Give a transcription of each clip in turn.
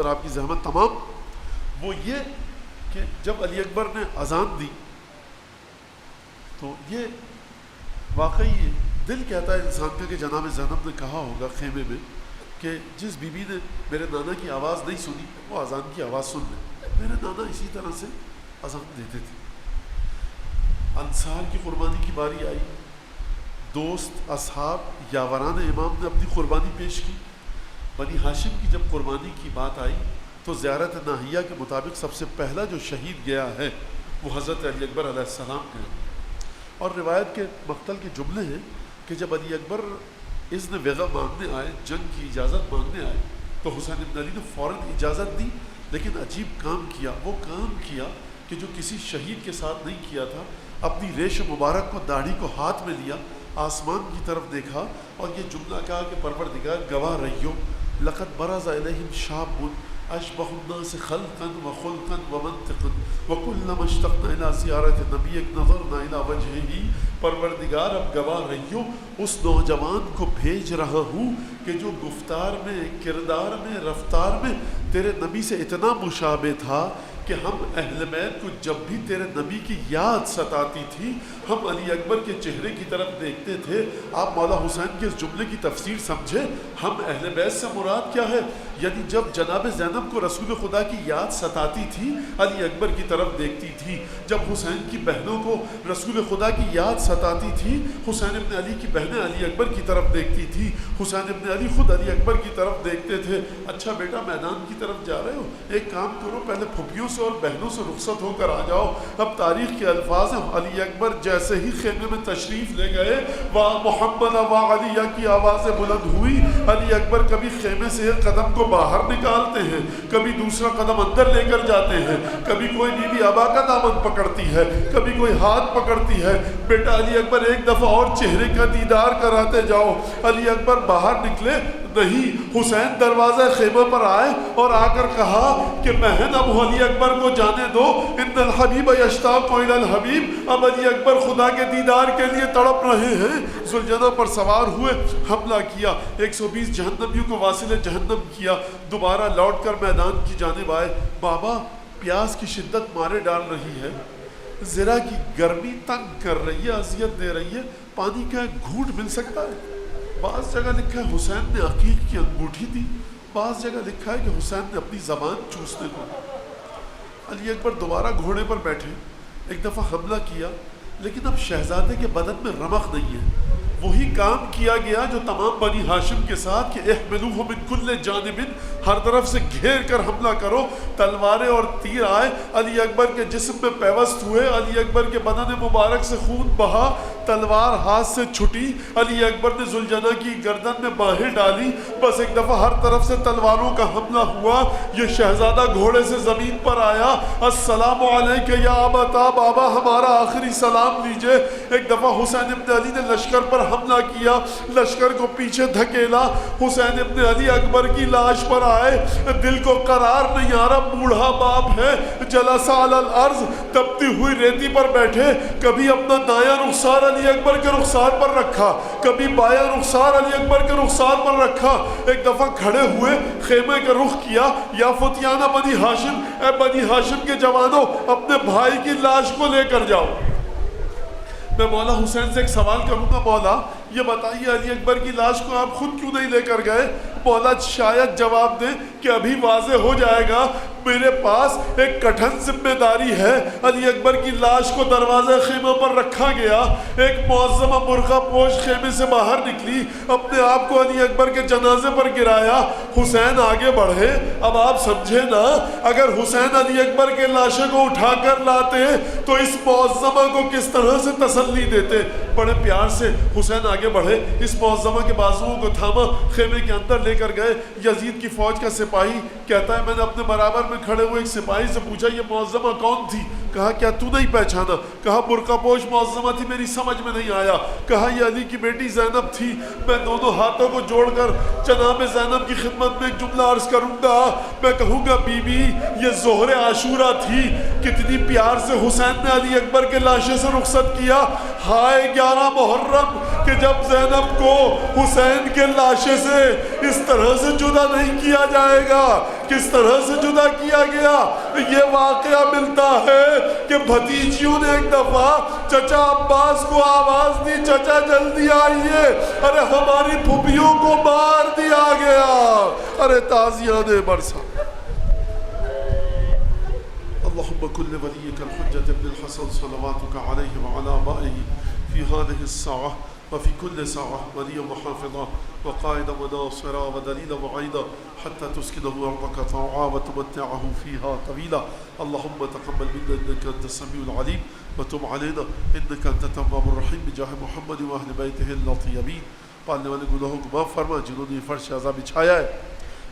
اور آپ کی زحمت تمام، وہ یہ کہ جب علی اکبر نے اذان دی تو یہ واقعی دل کہتا ہے انسان کا کہ جناب زینب نے کہا ہوگا خیمے میں کہ جس بی بی نے میرے نانا کی آواز نہیں سنی وہ اذان کی آواز سن لے۔ میرے نانا اسی طرح سے اذان دیتے تھے۔ انصار کی قربانی کی باری آئی، دوست اصحاب یاوران امام نے اپنی قربانی پیش کی۔ بنی ہاشم کی جب قربانی کی بات آئی تو زیارت ناہیہ کے مطابق سب سے پہلا جو شہید گیا ہے وہ حضرت علی اکبر علیہ السلام گئے، اور روایت کے مقتل کے جملے ہیں کہ جب علی اکبر اذن وغیرہ مانگنے آئے، جنگ کی اجازت مانگنے آئے، تو حسین بن علی نے فوراً اجازت دی، لیکن عجیب کام کیا، وہ کام کیا کہ جو کسی شہید کے ساتھ نہیں کیا تھا۔ اپنی ریش مبارک کو، داڑھی کو ہاتھ میں لیا، آسمان کی طرف دیکھا اور یہ جملہ کہا کہ پروردگار گواہ رہیو، لقد برز الیہم شاب اشبہ الناس خلقا وخلقا ومنطقا وکلما اشتقنا الی زیارت نبیک نظرنا الی وجہہ۔ پروردگار اب گواہ رہیو، اس نوجوان کو بھیج رہا ہوں کہ جو گفتار میں، کردار میں، رفتار میں تیرے نبی سے اتنا مشابہ تھا کہ ہم اہل بیت کو جب بھی تیرے نبی کی یاد ستاتی تھی ہم علی اکبر کے چہرے کی طرف دیکھتے تھے۔ آپ مولا حسین کے اس جملے کی تفسیر سمجھے، ہم اہل بیت سے مراد کیا ہے؟ یعنی جب جناب زینب کو رسول خدا کی یاد ستاتی تھی علی اکبر کی طرف دیکھتی تھی، جب حسین کی بہنوں کو رسول خدا کی یاد ستاتی تھی حسین ابن علی کی بہنیں علی اکبر کی طرف دیکھتی تھی، حسین ابن علی خود علی اکبر کی طرف دیکھتے تھے۔ اچھا بیٹا میدان کی طرف جا رہے ہو، ایک کام کرو، پہلے پھپھیوں سے اور بہنوں سے رخصت ہو کر آ جاؤ۔ اب تاریخ کے الفاظ ہیں، علی اکبر جیسے ہی خیمے میں تشریف لے گئے واہ محمد واہ علی کی آوازیں بلند ہوئی۔ علی اکبر کبھی خیمے سے ایک قدم کو باہر نکالتے ہیں، کبھی دوسرا قدم اندر لے کر جاتے ہیں، کبھی کوئی بی بی ابا کا دامن پکڑتی ہے، کبھی کوئی ہاتھ پکڑتی ہے۔ بیٹا علی اکبر ایک دفعہ اور چہرے کا دیدار کراتے جاؤ۔ علی اکبر باہر نکلے نہیں، حسین دروازہ خیمہ پر آئے اور آ کر کہا کہ بہن اب علی اکبر کو جانے دو، ان الحبیب یشتاق الی الحبیب، اب علی اکبر خدا کے دیدار کے لیے تڑپ رہے ہیں۔ ذوالجناح پر سوار ہوئے، حملہ کیا، 120 جہنمیوں کو واصل جہنم کیا، دوبارہ لوٹ کر میدان کی جانب آئے۔ بابا پیاس کی شدت مارے ڈال رہی ہے، ذرا کی گرمی تنگ کر رہی ہے، اذیت دے رہی ہے، پانی کا ایک گھونٹ مل سکتا ہے؟ بعض جگہ لکھا ہے حسین نے عقیق کی انگوٹھی دی، بعض جگہ لکھا ہے کہ حسین نے اپنی زبان چوسنے کو دی۔ علی اکبر دوبارہ گھوڑے پر بیٹھے، ایک دفعہ حملہ کیا، لیکن اب شہزادے کے بدن میں رمق نہیں ہے۔ وہی کام کیا گیا جو تمام بنی ہاشم کے ساتھ کہ احملوہ من کل جانب، ہر طرف سے گھیر کر حملہ کرو۔ تلواریں اور تیر آئے، علی اکبر کے جسم میں پیوست ہوئے، علی اکبر کے بدن مبارک سے خون بہا، تلوار ہاتھ سے چھٹی، علی اکبر نے ذوالجناح کی گردن میں باہیں ڈالی، بس ایک دفعہ ہر طرف سے تلواروں کا حملہ ہوا۔ یہ شہزادہ گھوڑے سے زمین پر آیا، السلام علیک یا ابتا، بابا ہمارا آخری سلام لیجئے۔ ایک دفعہ حسین ابن علی نے لشکر پر حملہ کیا، لشکر کو پیچھے دھکیلا، حسین ابن علی اکبر کی لاش پر آئے، دل کو قرار نہیں آ رہا، بوڑھا باپ ہے، جلسہ علی الارض، تپتی ہوئی ریتی پر بیٹھے، کبھی اپنا دایاں رخسار علی اکبر کے رخسار پر رکھا، کبھی بایاں رخسار علی اکبر کے رخسار پر رکھا۔ ایک دفعہ کھڑے ہوئے، خیمے کا رخ کیا، یا فتیانہ بنی ہاشم، اے بنی ہاشم کے جوانوں اپنے بھائی کی لاش کو لے کر جاؤ۔ میں مولا حسین سے ایک سوال کروں گا، مولا یہ بتائیے علی اکبر کی لاش کو آپ خود کیوں نہیں لے کر گئے؟ مولا شاید جواب دیں کہ ابھی واضح ہو جائے گا، میرے پاس ایک کٹھن ذمہ داری ہے۔ علی اکبر کی لاش کو دروازہ خیمہ پر رکھا گیا، ایک معظمہ برقع پوش خیمے سے باہر نکلی، اپنے آپ کو علی اکبر کے جنازے پر گرایا، حسین آگے بڑھے۔ اب آپ سمجھے نا، اگر حسین علی اکبر کے لاشے کو اٹھا کر لاتے تو اس معظمہ کو کس طرح سے تسلی دیتے۔ بڑے پیار سے حسین آگے بڑھے، اس معظمہ کے بازوؤں کو تھاما، خیمے کے اندر لے کر گئے۔ یزید کی فوج کا سپاہی کہتا ہے میں نے اپنے برابر میں کھڑے ہوئے ایک سپاہی سے پوچھا یہ معظمہ کون تھی؟ کہا کیا تو نہیں پہچانا؟ کہا برقع پوش معظمہ تھی، میری سمجھ میں نہیں آیا۔ کہا یہ علی کی بیٹی زینب تھی۔ میں دونوں ہاتھوں کو جوڑ کر جناب زینب کی خدمت میں ایک جملہ عرض کروں گا، میں کہوں گا بی بی یہ ظہر عاشورہ تھی، کتنی پیار سے حسین نے علی اکبر کے لاشے سے رخصت کیا۔ ہائے 11 محرم کہ جب زینب کو حسین کے لاشے سے اس طرح سے جدا نہیں کیا جائے گا. کس طرح سے جدا کیا گیا؟ یہ واقعہ ملتا ہے کہ بھتیجیوں نے ایک دفعہ چچا عباس کو آواز دی، چچا جلدی آئیے، ارے ہماری پھوپھیوں کو مار دیا گیا. ارے تازیانے برسا. اللهم كن لوليك الحجة ابن الحسن صلواتك عليه وعلى آبائه في هذه الساعة وفي كل ساعة وليا وحافظا وقائدا وناصرا ودليلا وعيدا حتى تسكنه أرضك طوعا وتمتعه فيها طويلا. اللهم تقبل منا إنك أنت السميع العليم وتب علينا إنك أنت التواب الرحيم بجاه محمد وأهل بيته الطيبين. پالنے والے گناہوں کو معاف فرما جنہوں نے فرش عذاب بچھایا ہے،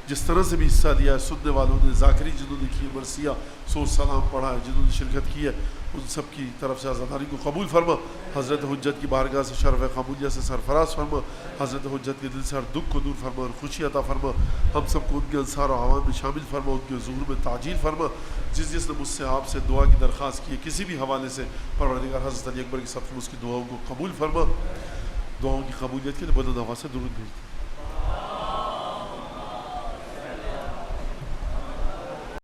جس طرح سے بھی حصہ لیا ہے، سننے والوں نے، ذاکری جنہوں نے کی ہے، مرثیہ سوچ سلام پڑھا ہے، جنہوں نے شرکت کی ہے، ان سب کی طرف سے عزاداری کو قبول فرما. حضرت حجت کی بارگاہ سے شرف قبولیہ سے سرفراز فرما. حضرت حجت کے دل سے ہر دکھ کو دور فرما اور خوشی عطا فرما. ہم سب کو ان کے انصار و عوام میں شامل فرما، ان کے ظہور میں تعجیل فرما. جس نے مجھ سے آپ سے دعا کی درخواست کی ہے کسی بھی حوالے سے، پروردگار حضرت علی اکبر کی صف میں اس کی دعاؤں کو قبول فرما. دعاؤں کی قبولیت کے لیے بلند آواز سے درود بھیجتے ہیں.